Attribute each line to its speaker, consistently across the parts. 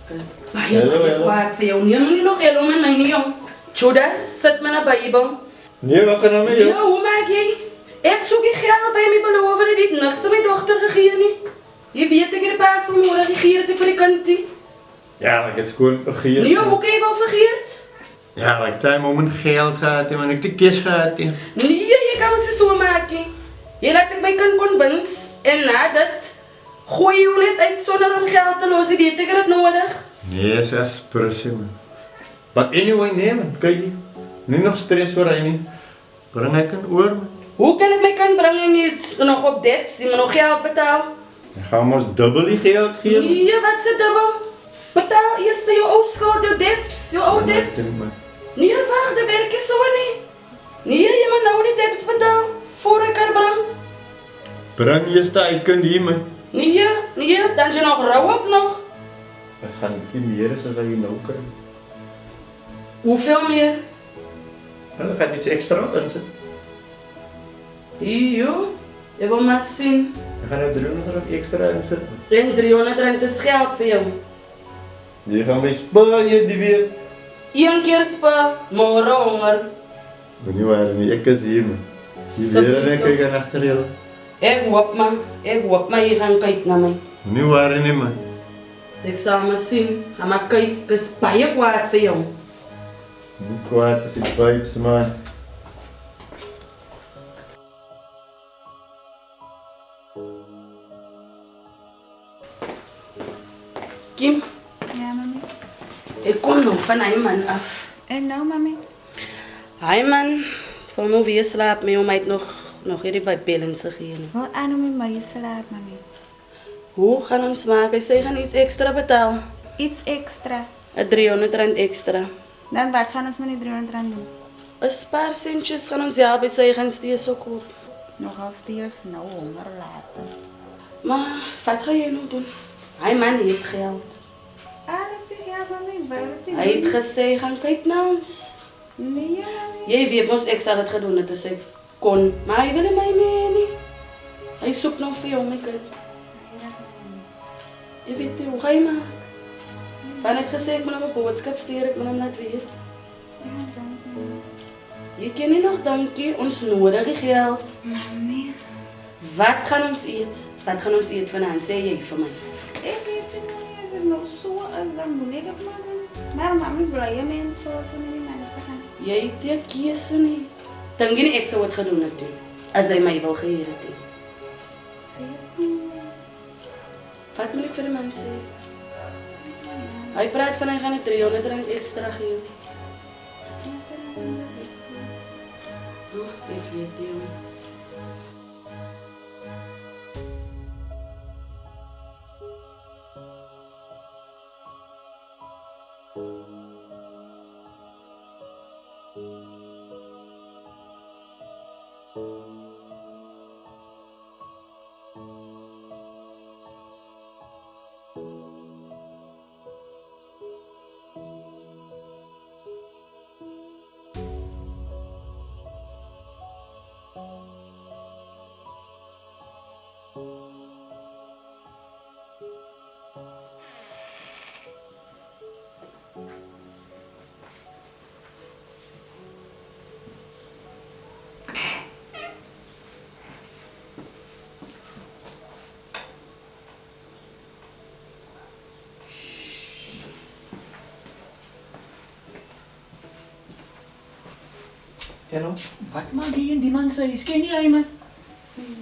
Speaker 1: Dis baie kwaad vir jou. Nee, nie nog helemaal met my nie, jong. Judas, sit my na Bybel.
Speaker 2: Nee, wat gaan nou met jou?
Speaker 1: Ja, hoe maak jy? Ek soek die geld wat jy my beloof het, het niks aan my dochter gegee nie. Jy weet ek het die paas vanmorgen gegeerd vir die kind nie.
Speaker 2: Ja, ek het skoon vergeet.
Speaker 1: Nee, hoe kan jy wel vergeet?
Speaker 2: Ja, ek het een moment geld gehad, maar ek het die kies gehad.
Speaker 1: Nee, jy kan ons nie so maak nie. Jy laat ek my kind convince en na dit gooi jy net uit sonder om geld te los, weet ek het nodig.
Speaker 2: Nee, is aspersie man. But anyway, nee man, kyk jy. Nie nog stress voor hy nie. Bring ek in oor man.
Speaker 1: Hoe kan ek my kind bring en jy nog op dit, jy moet nog geld betaal?
Speaker 2: Ek gaan ons dubbel die geld gee.
Speaker 1: Nee, wat se dubbel? Betaal eerst jou ou skuld, jou debs, jou ou debs. Nee, wacht, dat werk is so nie. Nee, jy moet nou die debs betaal, voor ek haar bring.
Speaker 2: Bring eerst die kind hier man.
Speaker 1: Nee, dan jy nog rou op nog.
Speaker 2: Het gaan nie meer as wat jy nou kry.
Speaker 1: Hoeveel meer?
Speaker 2: Hulle gaan iets extra insit.
Speaker 1: Jo, jy wil maar sien.
Speaker 2: Ek gaan nou 300 rand extra insit.
Speaker 1: En 300 rand is geld vir jou.
Speaker 2: Jy gaan my spaar jy die weer.
Speaker 1: Een keer spa, môre honger.
Speaker 2: Nie waar nie, ek is hier man. Die weer en ek kyk aan agter julle.
Speaker 1: Ek hoop maar jy gaan kyk na my.
Speaker 2: Nie waar nie man.
Speaker 1: Ek sal maar sien, gaan maar kyk, ek is baie kwaad vir jou.
Speaker 2: Nie kwaad as die vibes man.
Speaker 1: Kim,
Speaker 3: Ja, mami.
Speaker 1: ek kom nog van hy man af.
Speaker 3: En nou, mami?
Speaker 1: Hy man, van nou weer slaap met hom, hy het nog hierdie by Bellense gee nie.
Speaker 3: Wel aan om my slaap, mami.
Speaker 1: Hoe gaan ons maak? Hy sê hy gaan iets extra betaal.
Speaker 3: Iets extra.
Speaker 1: 'n 300 rand extra.
Speaker 3: Dan wat gaan ons met die 300 rand doen?
Speaker 1: 'n paar centjes gaan ons help by sy gaan steeds so koop.
Speaker 3: Nogal steeds nou honger later.
Speaker 1: Maar wat ga jy nou doen? Hy man het geld.
Speaker 3: Eigenlijk, ja, mami, wel
Speaker 1: Hy het gesê, gaan kyk na ons.
Speaker 3: Nee, mami.
Speaker 1: Jy weet ons ek sal dit gedoen het as ek kon, maar hy wil my nie. Hy soek nog vir jou, my kind. Jy weet hoe ga jy maak? Van het gesê ek moet hom 'n boodskap stuur, ek moet hom net weet.
Speaker 3: Ja, dankie.
Speaker 1: Jy ken nie nog dankie, ons nodig die geld.
Speaker 3: Mami.
Speaker 1: Wat gaan ons eet? Wat gaan ons eet vanaand, sê jy vir my?
Speaker 3: Ik weet het niet, als het nog zo is, dan moet ik het maar doen. Maar mami, blije mensen zoals om in mijn te gaan.
Speaker 1: Jy het nie 'n keuse nie. Dink jy nie ek sou dit gedoen het nie, as hy my wil geheer het nie.
Speaker 3: Zie je?
Speaker 1: Wat moet ek vir die man sê? Hy praat van hy gaan die 300 rand extra gee. Ek weet nie.
Speaker 4: Hallo, wat maak jy in die man se huis? Ken jy hy man?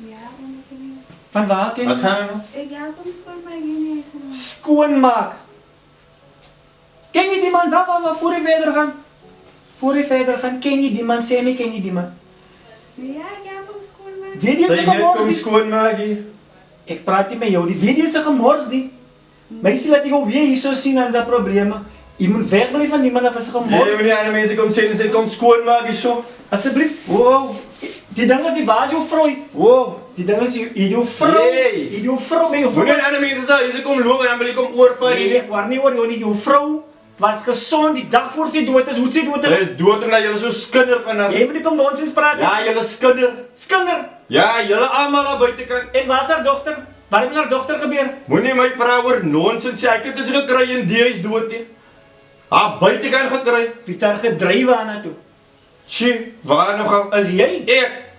Speaker 3: Ja, mami.
Speaker 4: Van waar ken
Speaker 2: Wat
Speaker 4: jy?
Speaker 2: gaan nou?
Speaker 3: Ik help hem schoon, maar ik niet eens.
Speaker 4: Skoonmaak. Ken jy die man? Waar voor jy verder gaan? Voor jy verder gaan, ken jy die man? Sê my, ken jy die man?
Speaker 3: Ja, ik help hem schoon, maar.
Speaker 4: Weet jy
Speaker 2: Sy
Speaker 4: sy
Speaker 2: net kom
Speaker 4: gemors die?
Speaker 2: skoonmaak hier.
Speaker 4: Ek praat nie met jou, die weet jy sy gemors die? Meisie laat jy gou weer hier so sien aan sy probleme. Jy moet wegbly van die man af as sy
Speaker 2: Nee,
Speaker 4: gemors.
Speaker 2: wanneer ander mense kom sê, dan sê kom skoonmaak hier so.
Speaker 4: Asseblief,
Speaker 2: Wow,
Speaker 4: die ding is die waar is jou vrou?
Speaker 2: wow.
Speaker 4: Die ding is jy jou vrou.
Speaker 2: Hey.
Speaker 4: Jy jou vrou met jou vrou.
Speaker 2: Wanneer ander mense sê, hier kom loop en dan wil jy kom oorval
Speaker 4: Nee,
Speaker 2: hier.
Speaker 4: ek waar nie oor jou nie, jou vrou was gesond die dag voor sy dood is. Hoe sy dood
Speaker 2: Hy
Speaker 4: is?
Speaker 2: is dood omdat julle so skinder van haar.
Speaker 4: Jy moet nie kom nonsens praat.
Speaker 2: Ja, julle skinder.
Speaker 4: Skinder.
Speaker 2: Ja, julle almal aan buitekant.
Speaker 4: En waar is haar dogter? Wat het met haar dogter gebeur?
Speaker 2: Moenie my vra oor nonsens sê, ek het dit gekry en die is dood nie. Haar buitekant gekry.
Speaker 4: Wie het haar gedryf aan toe?
Speaker 2: Sjoe, waar nogal?
Speaker 4: Is jy?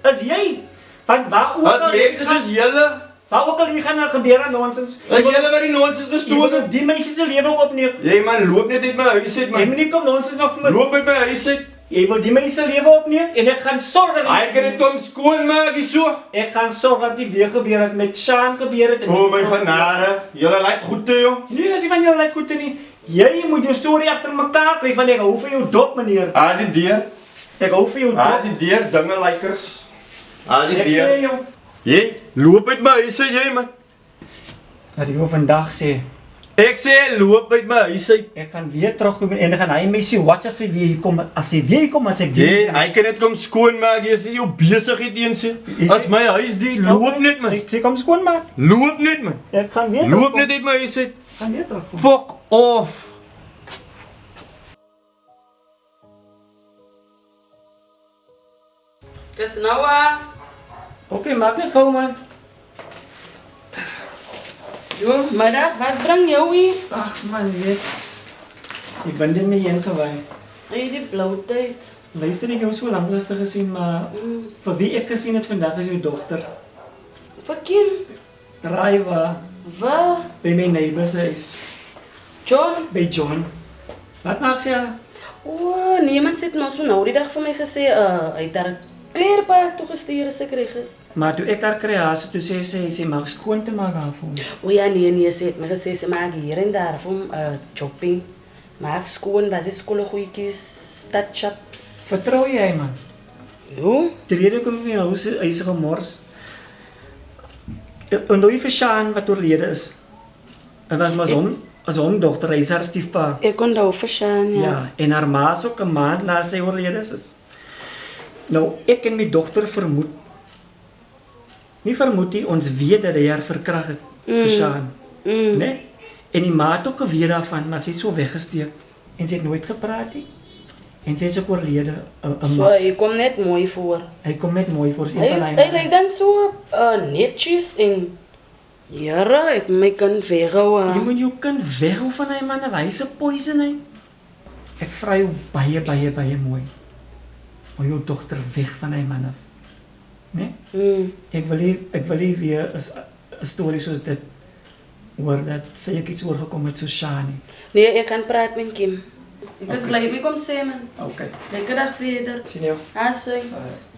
Speaker 4: Is jy? Want waar ook
Speaker 2: As
Speaker 4: al
Speaker 2: mense soos julle,
Speaker 4: waar ook al hier gaan er gebeur aan nonsens.
Speaker 2: as julle wat die nonsens
Speaker 4: Jy
Speaker 2: gestoot
Speaker 4: wil
Speaker 2: het.
Speaker 4: die meisie se lewe opneem.
Speaker 2: Jy man, loop net uit my huis uit
Speaker 4: Jy
Speaker 2: man.
Speaker 4: moet nie kom nonsens nog vir my.
Speaker 2: Loop uit my huis uit.
Speaker 4: Jy wil die meisie se lewe opneem en ek gaan sorg dat
Speaker 2: Hy kan dit kom skoonmaak hierso.
Speaker 4: Ek gaan sorg dat die weer gebeur het met Sean gebeur het.
Speaker 2: O my genade, julle lyk goed te jong.
Speaker 4: Nee, as jy van jou lyk goed te nie. Jy moet jou storie agter mekaar kry van ek hou vir jou dop meneer.
Speaker 2: As die deur,
Speaker 4: Ek hou vir jou
Speaker 2: as
Speaker 4: dop.
Speaker 2: die deur dinge lykers. As die
Speaker 4: Ek sê
Speaker 2: deur.
Speaker 4: jou.
Speaker 2: Jy loop uit my huis uit jy man.
Speaker 4: Wat ek wil vandag sê.
Speaker 2: Ek sê loop uit my huis uit.
Speaker 4: Ek gaan weer terugkom en dan gaan hy my sê watch as hy weer hier kom. As hy weer hier kom, as ek
Speaker 2: Jy,
Speaker 4: weer.
Speaker 2: hy kan net kom skoonmaak. Jy is jou besigheid eens. As my huis die loop net man.
Speaker 4: Sê kom skoon maak.
Speaker 2: Loop net man.
Speaker 4: Ek gaan weer.
Speaker 2: Loop
Speaker 4: terugkom.
Speaker 2: net uit my huis uit.
Speaker 4: Gaan weer terugkom.
Speaker 2: Fuck off.
Speaker 1: Dis nou
Speaker 4: Okay, maak net gou man.
Speaker 1: Jo, middag, wat bring jou hier?
Speaker 4: Ag man, weet. Ek ben dit mee ingewy.
Speaker 1: Hey, die blou tyd.
Speaker 4: Luister, ek jou so lank lastig gesien, maar vir wie ek gesien het vandag is jou dogter.
Speaker 1: Vir kin?
Speaker 4: Raiwa
Speaker 1: Waar?
Speaker 4: by my neighbors huis.
Speaker 1: John?
Speaker 4: By John. Wat maak sy?
Speaker 1: O, niemand het ons nou die dag vir my gesê, hy het daar kleerpaak toegestuur as ek reg is.
Speaker 4: Maar toe ek haar kry haar, so toe sê sy mag skoon te maak haar vir hom.
Speaker 1: O ja, nee, sy het my gesê, sy maak hier en daar vir hom chopping. Maak skoon, was die skoolgoedjies, touch-ups.
Speaker 4: Vertrou jy man?
Speaker 1: Jo?
Speaker 4: Die rede kom vir jou hy se gemors. En nou vir Sean wat oorlede is. Dit was maar hom dogter, hy is haar stiefpa.
Speaker 1: Ek onthou vir Sean, ja.
Speaker 4: Ja, en haar ma is ook 'n maand na sy oorlede is. Nou, ek en my dogter vermoed. Nie vermoed nie, ons weet dat hy haar verkrag het vir Sean. Nee? En die ma het ook geweet daarvan, maar sy het so weggesteek. En sy het nooit gepraat nie. En sy is ook oorlede.
Speaker 1: So, hy kom net mooi voor.
Speaker 4: Hy kom net mooi voor sy
Speaker 1: Hy lyk dan so netjies en jare, ek my kan weghou.
Speaker 4: Jy moet jou kind weghou van hy man, hy is 'n poison hy. Ek vra jou baie mooi. Hou jou dogter weg van hy man af. Nee? Ek wil nie weer 'n storie soos dit hoor dat sy ek iets oorgekom het so Shani.
Speaker 1: Nee, ek kan praat met Kim. Ek is bly, ek kom sê man.
Speaker 4: Okay.
Speaker 1: Lekker dag verder.
Speaker 4: Sien jou.
Speaker 1: Asai.
Speaker 4: Alright.